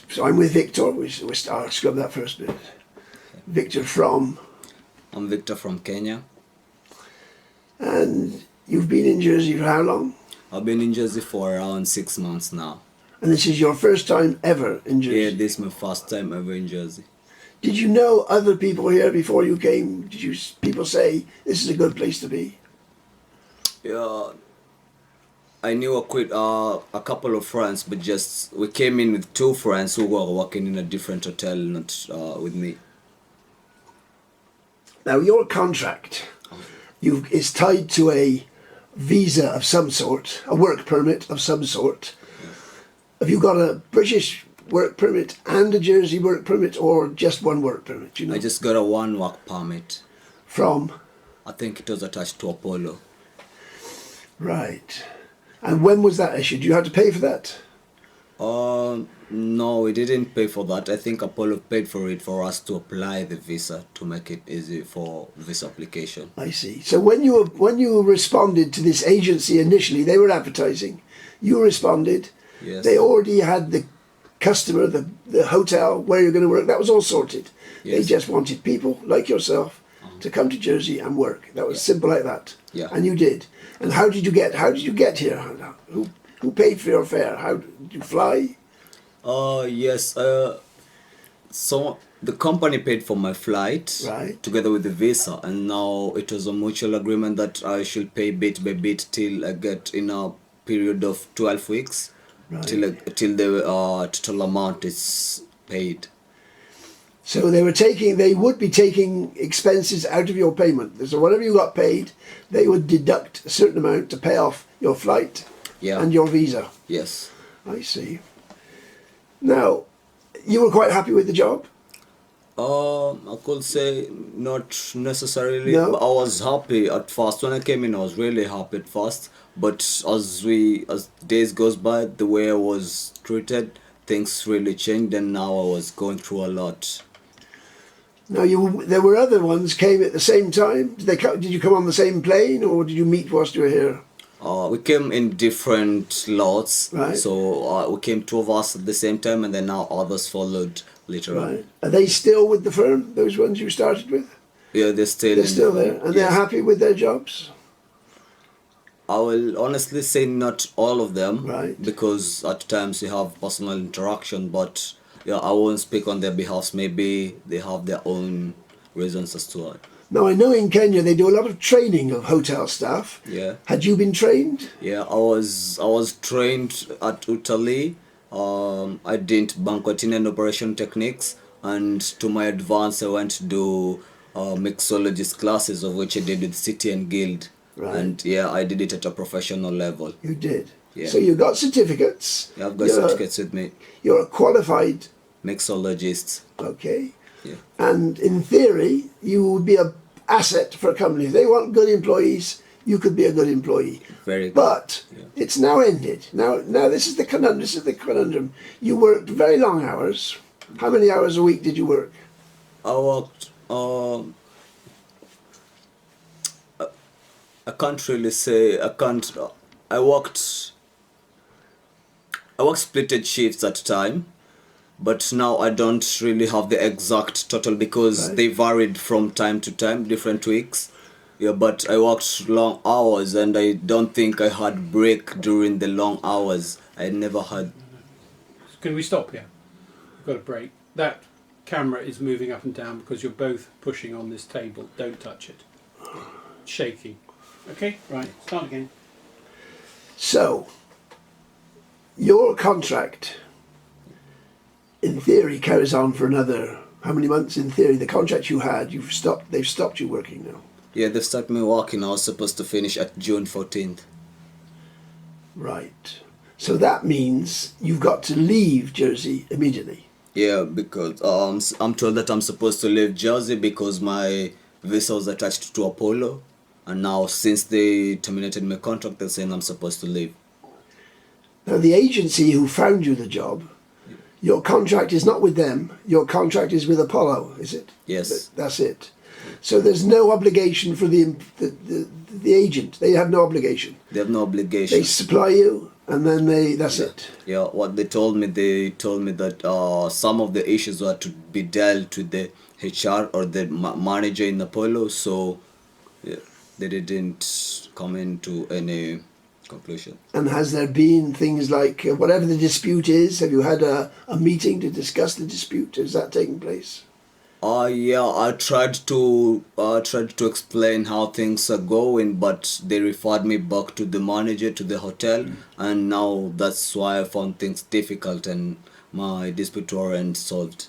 So I'm with Victor. I'll scrub that first bit. Victor from, I'm Victor from Kenya. and you've been in Jersey for how long? I've been in Jersey for around 6 months now. And this is your first time ever in Jersey? Yeah, this is my first time ever in Jersey. Did you know other people here before you came? Did you people say this is a good place to be? Yeah, I knew a couple of friends, but just we came in with two friends who were working in a different hotel, not with me. Now your contract is tied to a visa of some sort, a work permit of some sort. Have you got a British work permit and a Jersey work permit, or just one work permit? You know? I just got a one work permit. From? I think it was attached to Apollo. Right. And when was that issued? You had to pay for that? No, we didn't pay for that. I think Apollo paid for it for us to apply the visa to make it easy for visa application. I see. So when you responded to this agency initially, they were advertising. You responded. Yes. They already had the customer, the hotel where you're going to work. That was all sorted. Yes. They just wanted people like yourself to come to Jersey and work. That was simple like that. Yeah. And you did. And how did you get here? Who paid for your fare? How did you fly? Yes. So the company paid for my flight, Right. together with the visa, and now it was a mutual agreement that I should pay bit by bit till I get in a period of 12 weeks, Right. till the total amount is paid. So they would be taking expenses out of your payment. So whatever you got paid, they would deduct a certain amount to pay off your flight Yeah. and your visa. Yes. I see. Now, you were quite happy with the job? I could say not necessarily. No? But I was happy at first. When I came in, I was really happy at first. But as days goes by, the way I was treated, things really changed, and now I was going through a lot. Now, there were other ones came at the same time. Did you come on the same plane, or did you meet whilst you were here? We came in different lots, Right. so we came two of us at the same time, and then now others followed later on. Right. Are they still with the firm? Those ones you started with? Yeah, they're still. They're still there, and they're yes. happy with their jobs. I will honestly say not all of them, Right. because at times we have personal interaction, but yeah, I won't speak on their behalf. Maybe they have their own reasons as to it. Now, I know in Kenya they do a lot of training of hotel staff. Yeah. Had you been trained? Yeah, I was trained at Italy. I did banqueting and operation techniques, and to my advance I went to do mixologist classes, of which I did with City and Guild. Right. And yeah, I did it at a professional level. You did. Yeah. So you got certificates. Yeah, I've got You're- certificates with me. You're a qualified, Mixologist. okay. Yeah. And in theory, you would be an asset for a company. If they want good employees, you could be a good employee. Very good. But Yeah. it's now ended. Now this is the conundrum. You worked very long hours. How many hours a week did you work? I worked. I can't really say. I can't. I worked splitted shifts at time, but now I don't really have the exact total because Right. they varied from time to time, different weeks. Yeah, but I worked long hours, and I don't think I had break during the long hours. I never had. Can we stop here? We've got a break. That camera is moving up and down because you're both pushing on this table. Don't touch it. It's shaking. Okay, right, start again. So, your contract, in theory, carries on for another, how many months in theory? The contract you had, they've stopped you working now. Yeah, they started me working. I was supposed to finish at June 14th. Right. So that means you've got to leave Jersey immediately. Yeah, because I'm told that I'm supposed to leave Jersey because my visa was attached to Apollo, and now since they terminated my contract, they're saying I'm supposed to leave. Now, the agency who found you the job, your contract is not with them. Your contract is with Apollo, is it? Yes. That's it. So there's no obligation for the agent. They have no obligation. They have no obligation. They supply you, and then that's it. Yeah, what they told me that some of the issues were to be dealt with the HR or the manager in Apollo, so yeah, they didn't come into any conclusion. And has there been things like whatever the dispute is? Have you had a meeting to discuss the dispute? Has that taken place? Yeah, I tried to explain how things are going, but they referred me back to the manager, to the hotel, and now that's why I found things difficult and my dispute weren't solved.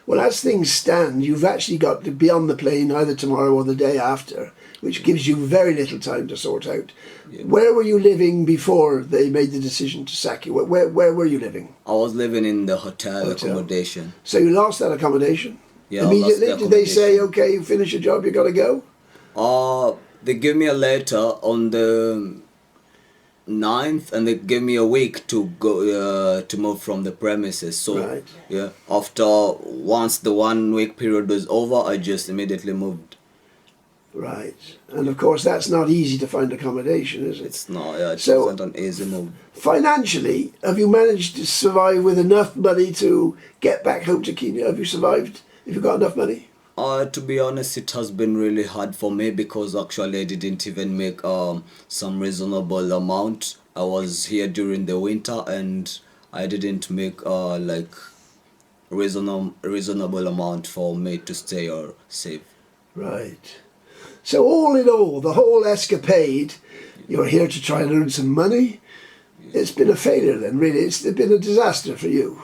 Well, as things stand, you've actually got to be on the plane either tomorrow or the day after, which gives you very little time to sort out. Yeah. Where were you living before they made the decision to sack you? Where were you living? I was living in the hotel accommodation. So you lost that accommodation? Yeah, I lost immediately? the Did they say, accommodation. okay, you finish your job, you got to go? They gave me a letter on the 9th, and they gave me a week to go to move from the premises. So Right. yeah, after once the 1 week period was over, I just immediately moved. Right. And of course, that's not easy to find accommodation, is it? It's not. Yeah, it So- wasn't an easy move. Financially, have you managed to survive with enough money to get back home to Kenya? Have you survived? Have you got enough money? To be honest, it has been really hard for me because actually I didn't even make some reasonable amount. I was here during the winter and I didn't make like reasonable amount for me to stay or save. Right. So all in all, the whole escapade, you're here to try and earn some money. It's been a failure then, really. It's been a disaster for you.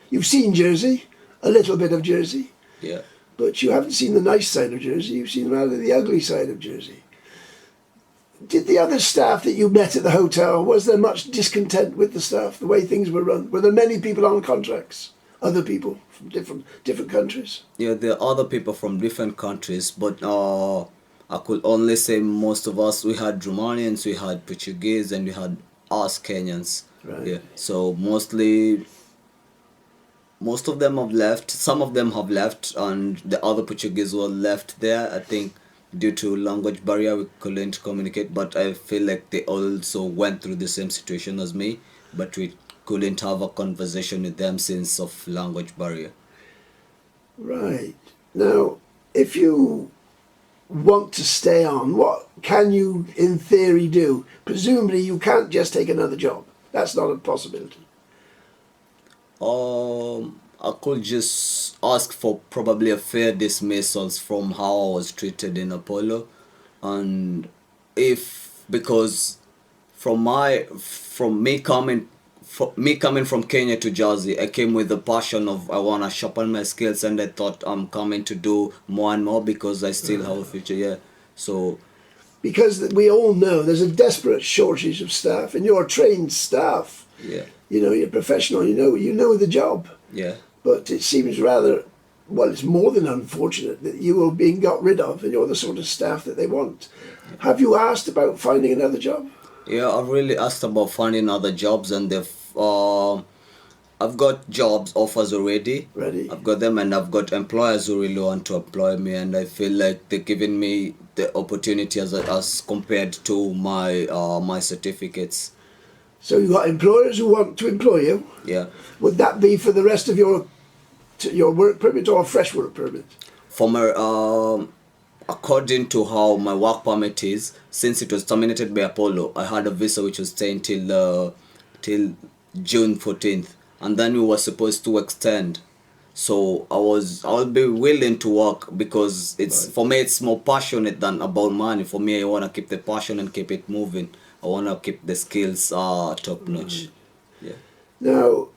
You've seen Jersey, a little bit of Jersey, Yeah. but you haven't seen the nice side of Jersey. You've seen rather the ugly side of Jersey. Did the other staff that you met at the hotel, was there much discontent with the staff, the way things were run? Were there many people on contracts? Other people from different countries? Yeah, there are other people from different countries, but I could only say most of us, we had Romanians, we had Portuguese, and we had us Kenyans. Right. Yeah. So mostly, most of them have left. Some of them have left, and the other Portuguese were left there. I think due to language barrier, we couldn't communicate. But I feel like they also went through the same situation as me, but we couldn't have a conversation with them since of language barrier. Right. Now, if you want to stay on, what can you, in theory, do? Presumably, you can't just take another job. That's not a possibility. I could just ask for probably a fair dismissals from how I was treated in Apollo, and because from me coming from Kenya to Jersey, I came with the passion of I wanna sharpen my skills, and I thought I'm coming to do more and more because I still have a future. Yeah, so Because we all know there's a desperate shortage of staff, and you're trained staff. yeah, You know, you're professional. You know the job. yeah. But it seems rather, well, it's more than unfortunate that you are being got rid of, and you're the sort of staff that they want. Have you asked about finding another job? Yeah, I've really asked about finding other jobs, and I've got jobs offers already. Ready? I've got them, and I've got employers who really want to employ me, and I feel like they're giving me the opportunity as compared to my certificates. So you've got employers who want to employ you. Yeah, Would that be for the rest of your work permit or a fresh work permit? for my according to how my work permit is, since it was terminated by Apollo, I had a visa which was staying till June 14th, and then we were supposed to extend. So I'll be willing to work because it's for me it's more passionate than about money. For me, I wanna keep the passion and keep it moving. I wanna keep the skills top notch. Yeah. Now,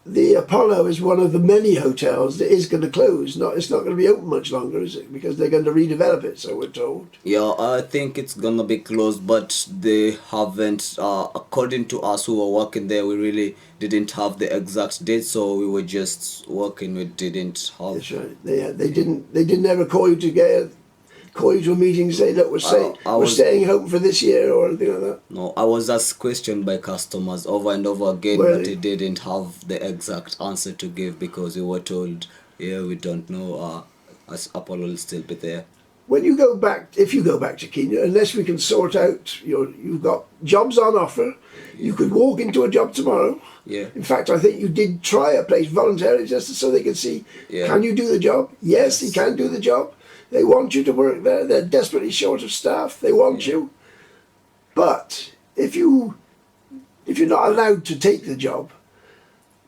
the Apollo is one of the many hotels that is going to close. It's not going to be open much longer, is it? Because they're going to redevelop it, so we're told. Yeah, I think it's gonna be closed, but they haven't. According to us who were working there, we really didn't have the exact date, so we were just working. We didn't have. That's right. They didn't ever call you to a meeting and say, look, we're staying home for this year or anything like that. No, I was asked questioned by customers over and over again, Really? but they didn't have the exact answer to give because we were told, yeah, we don't know. As Apollo will still be there. when you go back, if you go back to Kenya, unless we can sort out you've got jobs on offer, you could walk into a job tomorrow. Yeah. In fact, I think you did try a place voluntarily just so they could see, Yeah. can you do the job? Yes, he can do the job. They want you to work there. They're desperately short of staff. They want you. But if you're not allowed to take the job,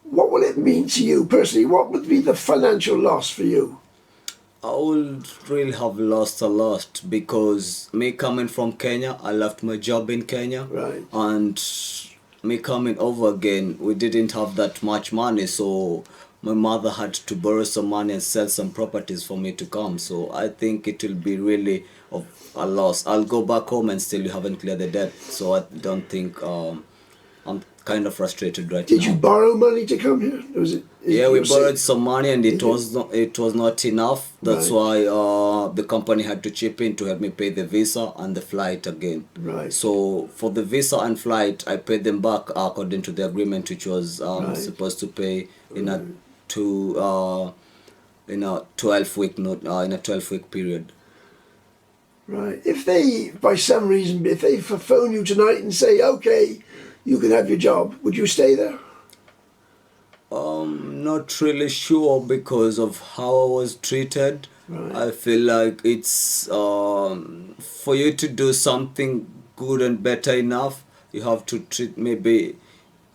what will it mean to you personally? What would be the financial loss for you? I would really have lost a lot because me coming from Kenya, I left my job in Kenya. Right. And me coming over again, we didn't have that much money, so my mother had to borrow some money and sell some properties for me to come. So I think it will be really of a loss. I'll go back home and still you haven't cleared the debt. So I don't think I'm kind of frustrated right now. Did you borrow money to come here? Yeah, we borrowed some money and it was not enough. That's why the company had to chip in to help me pay the visa and the flight again. Right. So for the visa and flight, I paid them back according to the agreement, which was supposed to pay in a 12-week period. Right. If they, by some reason, if they phone you tonight and say, okay, you can have your job, would you stay there? Not really sure because of how I was treated. Right. I feel like it's for you to do something good and better enough, you have to treat maybe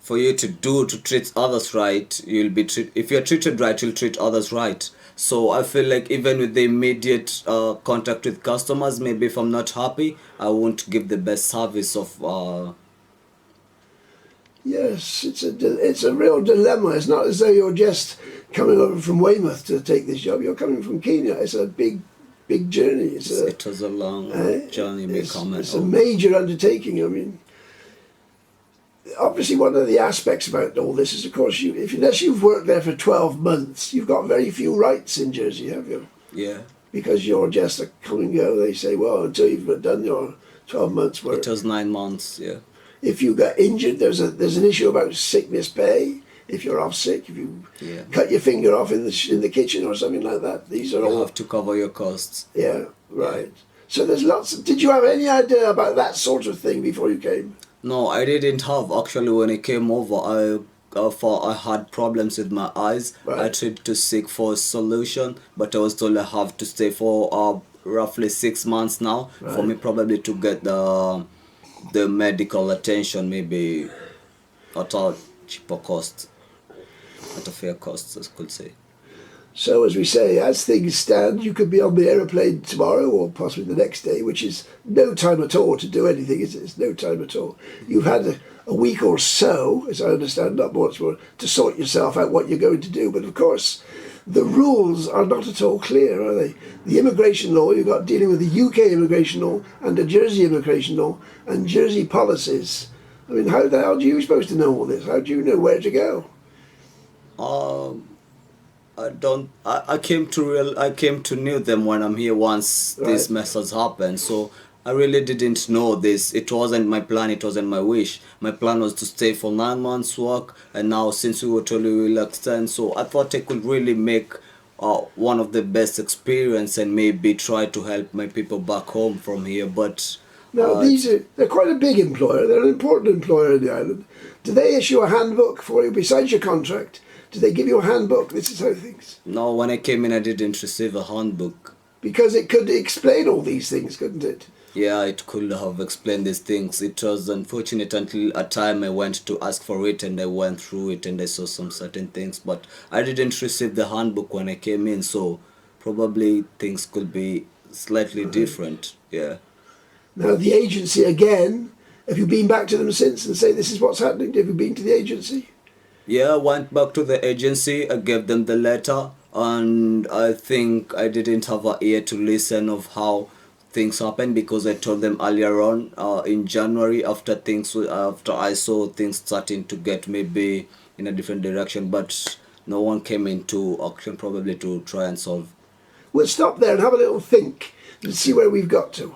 for you to treat others right. You'll be if you're treated right, you'll treat others right. So I feel like even with the immediate contact with customers, maybe if I'm not happy, I won't give the best service of. Yes, it's a real dilemma. It's not as though you're just coming over from Weymouth to take this job. You're coming from Kenya. It's a big journey. It was a long journey. It's a major undertaking. I mean, obviously, one of the aspects about all this is, of course, unless you've worked there for 12 months, you've got very few rights in Jersey, have you? Yeah. Because you're just a come and go. They say, well, until you've done your 12 months work. It was 9 months. Yeah. If you get injured, there's an issue about sickness pay. If you're off sick, if you cut your finger off in the kitchen or something like that, these are all. You have to cover your costs. Yeah, right. So there's lots. Did you have any idea about that sort of thing before you came? No, I didn't have. Actually, when I came over, I had problems with my eyes. Right. I tried to seek for a solution, but I was told I have to stay for roughly 6 months now for me probably to get the medical attention, maybe at a cheaper cost, at a fair cost, I could say. So as we say, as things stand, you could be on the aeroplane tomorrow or possibly the next day, which is no time at all to do anything, is it? It's no time at all. You've had a week or so, as I understand, not much more, to sort yourself out what you're going to do. But of course, the rules are not at all clear, are they? The immigration law, you've got dealing with the UK immigration law and the Jersey immigration law and Jersey policies. I mean, how the hell are you supposed to know all this? How do you know where to go? I came to know them when I'm here once this mess has happened. So I really didn't know this. It wasn't my plan. It wasn't my wish. My plan was to stay for 9 months work, and now since we were told we will extend, so I thought I could really make one of the best experience and maybe try to help my people back home from here. But now they're quite a big employer. They're an important employer in the island. Do they issue a handbook for you besides your contract? Do they give you a handbook? This is how things. No, when I came in, I didn't receive a handbook. Because it could explain all these things, couldn't it? Yeah, it could have explained these things. It was unfortunate until a time I went to ask for it and I went through it and I saw some certain things. But I didn't receive the handbook when I came in, so probably things could be slightly different. Yeah. Now the agency again, have you been back to them since and say this is what's happening? Have you been to the agency? Yeah, I went back to the agency, I gave them the letter, and I think I didn't have an ear to listen of how things happened because I told them earlier on in January after I saw things starting to get maybe in a different direction, but no one came into action probably to try and solve. We'll stop there and have a little think and see where we've got to.